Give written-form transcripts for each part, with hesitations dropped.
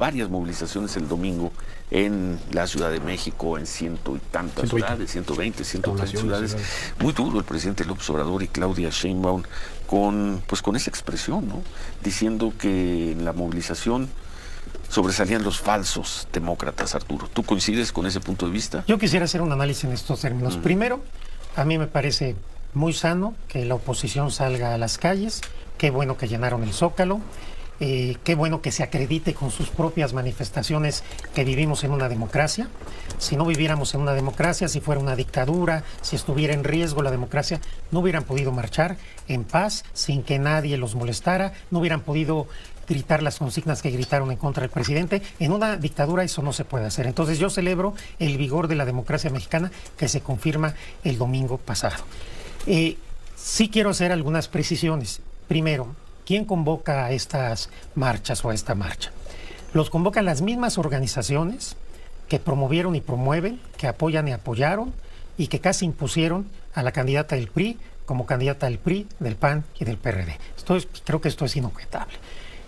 varias movilizaciones el domingo en la Ciudad de México, en ciento y tantas ciudades, 120, 130 ciudades. Muy duro el presidente López Obrador y Claudia Sheinbaum con esa expresión, ¿no? Diciendo que en la movilización sobresalían los falsos demócratas, Arturo. ¿Tú coincides con ese punto de vista? Yo quisiera hacer un análisis en estos términos. Primero, a mí me parece muy sano que la oposición salga a las calles. Qué bueno que llenaron el Zócalo. Qué bueno que se acredite con sus propias manifestaciones que vivimos en una democracia. Si no viviéramos en una democracia, si fuera una dictadura, si estuviera en riesgo la democracia, no hubieran podido marchar en paz, sin que nadie los molestara, no hubieran podido gritar las consignas que gritaron en contra del presidente. En una dictadura eso no se puede hacer. Entonces yo celebro el vigor de la democracia mexicana que se confirma el domingo pasado. Sí quiero hacer algunas precisiones. Primero, ¿quién convoca a estas marchas o a esta marcha? Los convocan las mismas organizaciones que promovieron y promueven, que apoyan y apoyaron y que casi impusieron a la candidata del PRI como candidata del PRI, del PAN y del PRD. Creo que esto es inobjetable.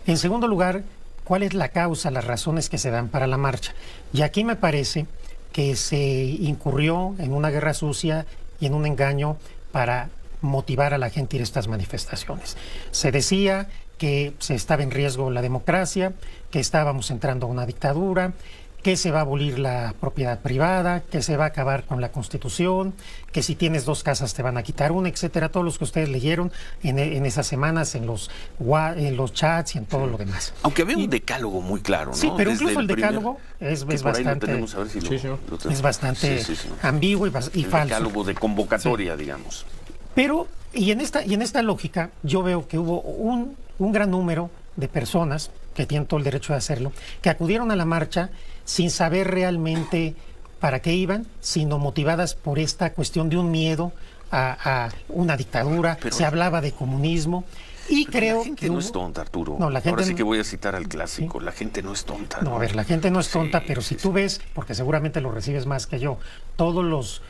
En segundo lugar, ¿cuál es la causa, las razones que se dan para la marcha? Y aquí me parece que se incurrió en una guerra sucia y en un engaño para motivar a la gente a ir a estas manifestaciones. Se decía que se estaba en riesgo la democracia, que estábamos entrando a una dictadura, que se va a abolir la propiedad privada, que se va a acabar con la Constitución, que si tienes 2 casas te van a quitar una, etcétera. Todos los que ustedes leyeron en esas semanas, en los chats y en todo lo demás. Aunque había un decálogo muy claro, ¿no? Sí, pero incluso el decálogo es bastante, es bastante ambiguo y falso. El decálogo de convocatoria, digamos. Pero, y en esta lógica, yo veo que hubo un gran número de personas que tienen todo el derecho de hacerlo, que acudieron a la marcha sin saber realmente para qué iban, sino motivadas por esta cuestión de un miedo a una dictadura. Se hablaba de comunismo. Y creo la gente no es tonta, Arturo. No, la gente Ahora sí que voy a citar al clásico. ¿Sí? La gente no es tonta. No, a ver, la gente no es tonta, pero si tú ves, porque seguramente lo recibes más que yo, todos los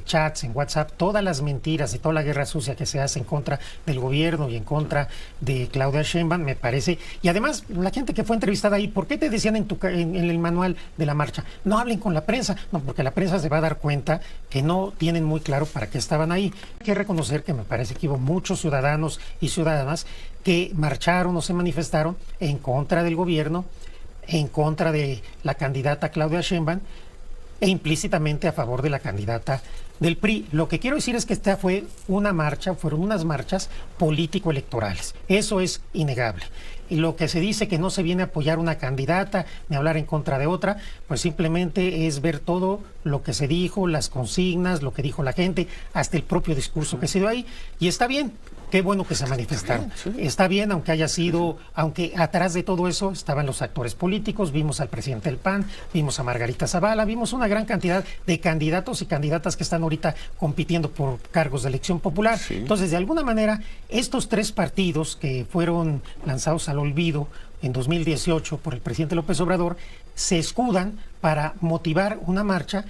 chats en WhatsApp, todas las mentiras y toda la guerra sucia que se hace en contra del gobierno y en contra de Claudia Sheinbaum, me parece. Y además, la gente que fue entrevistada ahí, ¿por qué te decían en el manual de la marcha? No hablen con la prensa. No, porque la prensa se va a dar cuenta que no tienen muy claro para qué estaban ahí. Hay que reconocer que me parece que hubo muchos ciudadanos y ciudadanas que marcharon o se manifestaron en contra del gobierno, en contra de la candidata Claudia Sheinbaum e implícitamente a favor de la candidata del PRI. Lo que quiero decir es que esta fue una marcha, fueron unas marchas político-electorales. Eso es innegable. Y lo que se dice que no se viene a apoyar una candidata ni hablar en contra de otra, pues simplemente es ver todo lo que se dijo, las consignas, lo que dijo la gente, hasta el propio discurso que se dio ahí. Y está bien. Qué bueno que se manifestaron. Está bien, aunque haya sido, aunque atrás de todo eso estaban los actores políticos, vimos al presidente del PAN, vimos a Margarita Zavala, vimos una gran cantidad de candidatos y candidatas que están ahorita compitiendo por cargos de elección popular. Sí. Entonces, de alguna manera, estos 3 partidos que fueron lanzados al olvido en 2018 por el presidente López Obrador, se escudan para motivar una marcha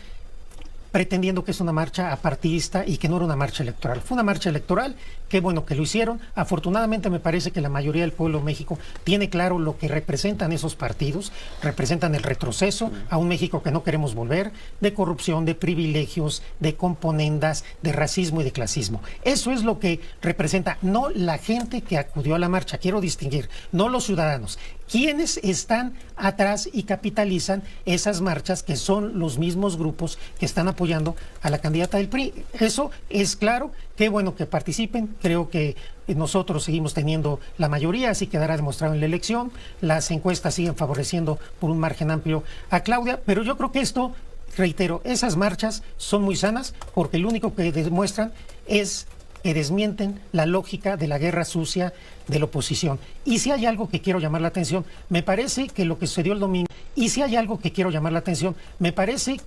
pretendiendo que es una marcha apartidista y que no era una marcha electoral. Fue una marcha electoral, qué bueno que lo hicieron. Afortunadamente me parece que la mayoría del pueblo de México tiene claro lo que representan esos partidos, representan el retroceso a un México que no queremos volver, de corrupción, de privilegios, de componendas, de racismo y de clasismo. Eso es lo que representa, no la gente que acudió a la marcha, quiero distinguir, no los ciudadanos. ¿Quiénes están atrás y capitalizan esas marchas que son los mismos grupos que están apoyando a la candidata del PRI? Eso es claro, qué bueno que participen, creo que nosotros seguimos teniendo la mayoría, así quedará demostrado en la elección, las encuestas siguen favoreciendo por un margen amplio a Claudia, pero yo creo que esto, reitero, esas marchas son muy sanas porque lo único que demuestran es que desmienten la lógica de la guerra sucia de la oposición. Y si hay algo que quiero llamar la atención, me parece que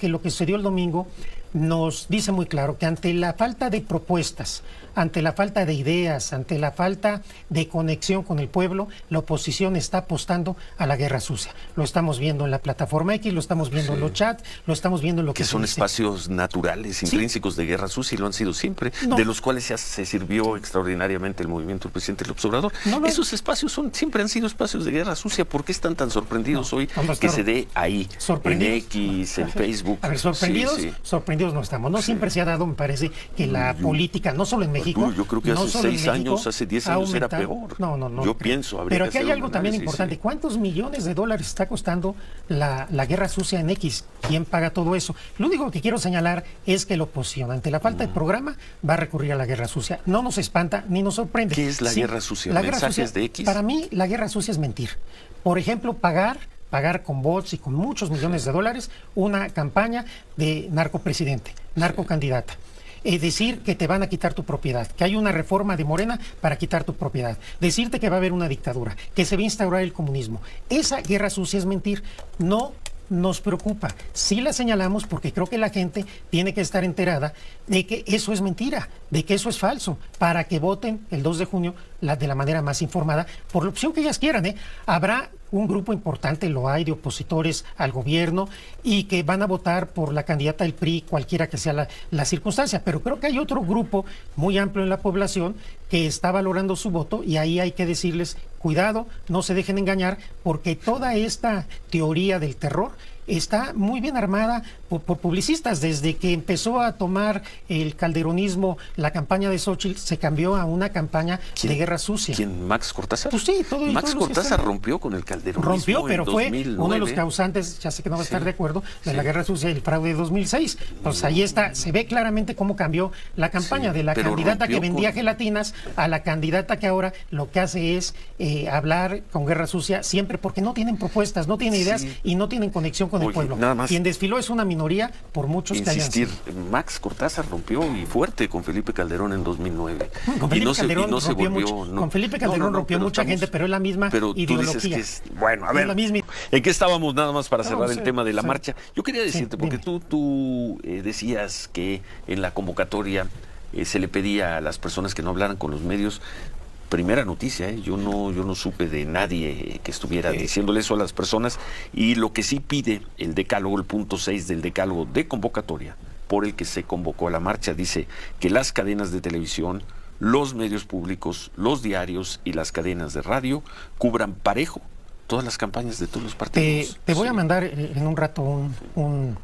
lo que sucedió el domingo, nos dice muy claro que ante la falta de propuestas, ante la falta de ideas, ante la falta de conexión con el pueblo, la oposición está apostando a la guerra sucia. Lo estamos viendo en la plataforma X, lo estamos viendo en los chats, lo estamos viendo en lo que son espacios naturales, intrínsecos de guerra sucia, y lo han sido siempre, de los cuales se sirvió extraordinariamente el movimiento del presidente López Obrador. Esos espacios siempre han sido espacios de guerra sucia. ¿Por qué están tan sorprendidos hoy que se dé ahí, en X, en Facebook? A ver, sorprendidos no estamos. No siempre se ha dado, me parece, que la política, no solo en México, yo creo que hace 6 años, hace 10 años era peor. No. Yo pienso, pero aquí hay algo también importante. ¿Cuántos millones de dólares está costando la guerra sucia en X? ¿Quién paga todo eso? Lo único que quiero señalar es que la oposición, ante la falta de programa, va a recurrir a la guerra sucia. No nos espanta ni nos sorprende. ¿Qué es la guerra sucia? ¿Mensajes de X? Para mí, la guerra sucia es mentir. Por ejemplo, pagar con bots y con muchos millones de dólares una campaña de narcopresidente, narcocandidata. Decir que te van a quitar tu propiedad, que hay una reforma de Morena para quitar tu propiedad, decirte que va a haber una dictadura, que se va a instaurar el comunismo. Esa guerra sucia es mentir. No nos preocupa. Sí la señalamos porque creo que la gente tiene que estar enterada de que eso es mentira, de que eso es falso, para que voten el 2 de junio de la manera más informada por la opción que ellas quieran. Habrá un grupo importante, lo hay, de opositores al gobierno y que van a votar por la candidata del PRI, cualquiera que sea la circunstancia, pero creo que hay otro grupo muy amplio en la población que está valorando su voto, y ahí hay que decirles, cuidado, no se dejen engañar, porque toda esta teoría del terror está muy bien armada por publicistas. Desde que empezó a tomar el calderonismo la campaña de Xóchitl, se cambió a una campaña de guerra sucia. ¿Quién? ¿Max Cortázar? Pues sí, Max Cortázar rompió con el calderonismo. Rompió, pero fue 2009. uno de los causantes, ya sé que no va a estar de acuerdo, de la guerra sucia y el fraude de 2006. Pues ahí está, se ve claramente cómo cambió la campaña de la candidata que vendía gelatinas a la candidata que ahora lo que hace es hablar con guerra sucia siempre, porque no tienen propuestas, no tienen ideas y no tienen conexión con el pueblo. Nada más quien desfiló es una minoría, por muchos que hayan sido. Max Cortázar rompió, y fuerte, con Felipe Calderón en 2009. Con Felipe Calderón rompió mucha gente, pero es la misma ideología. Tú dices que es, bueno, a ver, ¿en qué estábamos nada más para cerrar el tema de la marcha? Yo quería decirte, porque tú decías que en la convocatoria se le pedía a las personas que no hablaran con los medios. Primera noticia, yo no supe de nadie que estuviera diciéndole eso a las personas, y lo que sí pide el decálogo, el punto 6 del decálogo de convocatoria por el que se convocó a la marcha, dice que las cadenas de televisión, los medios públicos, los diarios y las cadenas de radio cubran parejo todas las campañas de todos los partidos. Te voy a mandar en un rato un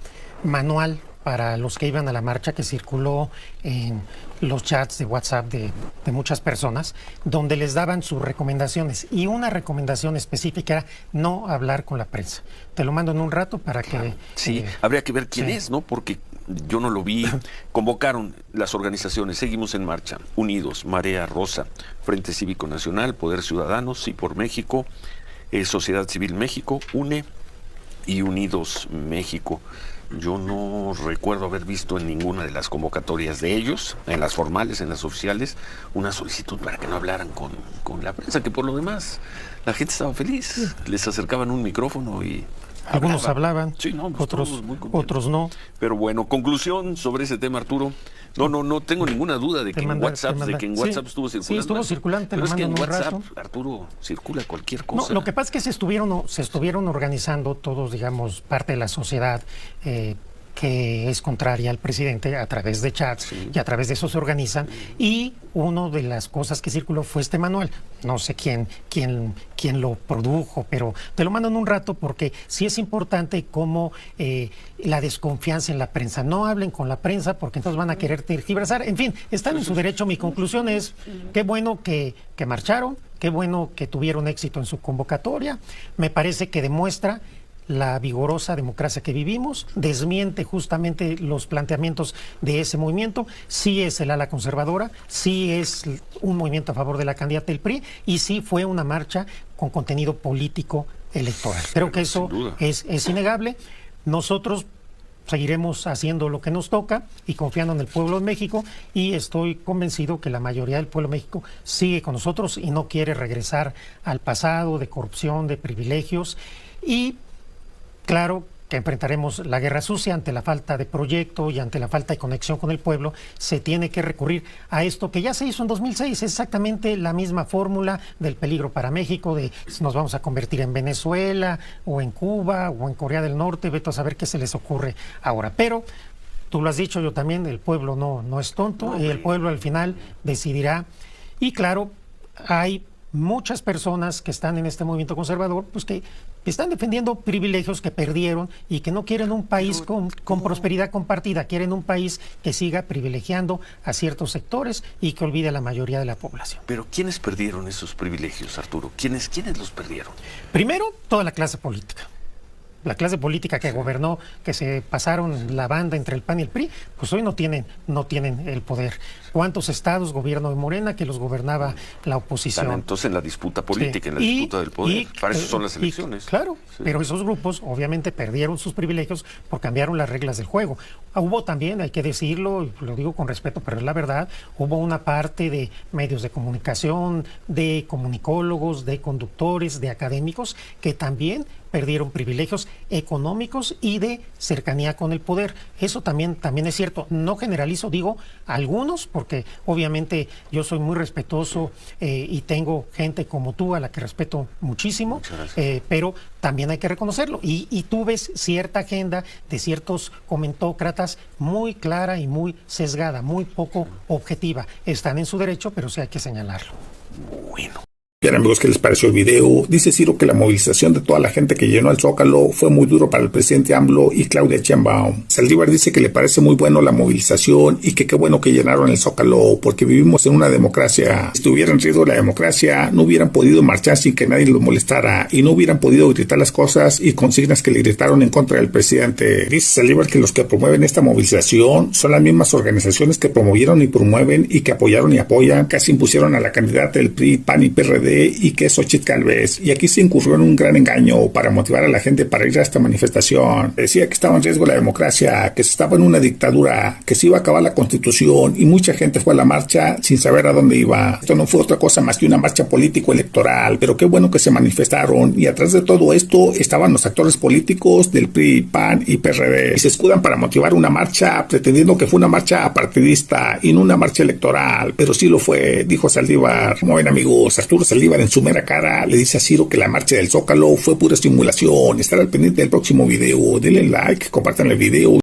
manual para los que iban a la marcha, que circuló en los chats de WhatsApp de muchas personas, donde les daban sus recomendaciones, y una recomendación específica era no hablar con la prensa. Te lo mando en un rato para que... Sí, habría que ver quién es, ¿no? Porque yo no lo vi. Convocaron las organizaciones Seguimos en Marcha, Unidos, Marea Rosa, Frente Cívico Nacional, Poder Ciudadano, Sí por México, Sociedad Civil México, UNE y Unidos México. Yo no recuerdo haber visto en ninguna de las convocatorias de ellos, en las formales, en las oficiales, una solicitud para que no hablaran con la prensa, que por lo demás la gente estaba feliz. Les acercaban un micrófono y algunos hablaban, sí, no, pues otros no. Pero bueno, conclusión sobre ese tema, Arturo. No tengo ninguna duda de que en WhatsApp estuvo circulando. Sí, estuvo circulando, pero es que en WhatsApp, Arturo, circula cualquier cosa. No, lo que pasa es que se estuvieron organizando todos, digamos, parte de la sociedad que es contraria al presidente a través de chats, y a través de eso se organizan, y una de las cosas que circuló fue este manual. No sé quién lo produjo, pero te lo mando en un rato, porque sí es importante como la desconfianza en la prensa. No hablen con la prensa, porque entonces van a querer tergiversar. En fin, están en su derecho. Mi conclusión es, qué bueno que marcharon, qué bueno que tuvieron éxito en su convocatoria. Me parece que demuestra la vigorosa democracia que vivimos, desmiente justamente los planteamientos de ese movimiento. Sí es el ala conservadora, sí es un movimiento a favor de la candidata del PRI, y sí fue una marcha con contenido político electoral. Creo que eso es innegable. Nosotros seguiremos haciendo lo que nos toca y confiando en el pueblo de México, y estoy convencido que la mayoría del pueblo de México sigue con nosotros y no quiere regresar al pasado de corrupción, de privilegios. Y claro que enfrentaremos la guerra sucia ante la falta de proyecto y ante la falta de conexión con el pueblo, se tiene que recurrir a esto que ya se hizo en 2006, es exactamente la misma fórmula del peligro para México, de si nos vamos a convertir en Venezuela o en Cuba o en Corea del Norte, vete a saber qué se les ocurre ahora. Pero tú lo has dicho, yo también, el pueblo no es tonto, y el pueblo al final decidirá. Y claro, hay muchas personas que están en este movimiento conservador, pues que están defendiendo privilegios que perdieron y que no quieren un país con prosperidad compartida, quieren un país que siga privilegiando a ciertos sectores y que olvide a la mayoría de la población. Pero ¿quiénes perdieron esos privilegios, Arturo? ¿Quiénes los perdieron? Primero, toda la clase política. La clase política que gobernó, que se pasaron la banda entre el PAN y el PRI, pues hoy no tienen el poder. ¿Cuántos estados gobierno de Morena que los gobernaba la oposición? Están entonces en la disputa política, sí, en la disputa del poder. Para eso son las elecciones. Claro, sí. Pero esos grupos obviamente perdieron sus privilegios porque cambiaron las reglas del juego. Hubo también, hay que decirlo, y lo digo con respeto, pero es la verdad, hubo una parte de medios de comunicación, de comunicólogos, de conductores, de académicos, que también perdieron privilegios económicos y de cercanía con el poder. Eso también es cierto. No generalizo, digo algunos, porque obviamente yo soy muy respetuoso y tengo gente como tú a la que respeto muchísimo, pero también hay que reconocerlo. Y tú ves cierta agenda de ciertos comentócratas muy clara y muy sesgada, muy poco objetiva. Están en su derecho, pero sí hay que señalarlo. Bueno. Bien, amigos, ¿qué les pareció el video? Dice Ciro que la movilización de toda la gente que llenó el Zócalo fue muy duro para el presidente AMLO y Claudia Sheinbaum. Saldívar dice que le parece muy bueno la movilización y que qué bueno que llenaron el Zócalo porque vivimos en una democracia. Si estuviera en riesgo la democracia, no hubieran podido marchar sin que nadie los molestara y no hubieran podido gritar las cosas y consignas que le gritaron en contra del presidente. Dice Saldívar que los que promueven esta movilización son las mismas organizaciones que promovieron y promueven y que apoyaron y apoyan, casi impusieron a la candidata del PRI, PAN y PRD y que es Xochitl Gálvez, y aquí se incurrió en un gran engaño para motivar a la gente para ir a esta manifestación. Decía que estaba en riesgo la democracia, que se estaba en una dictadura, que se iba a acabar la Constitución y mucha gente fue a la marcha sin saber a dónde iba. Esto no fue otra cosa más que una marcha político-electoral, pero qué bueno que se manifestaron y atrás de todo esto estaban los actores políticos del PRI, PAN y PRD y se escudan para motivar una marcha pretendiendo que fue una marcha partidista y no una marcha electoral, pero sí lo fue, dijo Saldívar. Como ven, amigos, Arturo Saldívar en su mera cara le dice a Ciro que la marcha del Zócalo fue pura simulación. Estará al pendiente del próximo video. Denle like, compartan el video.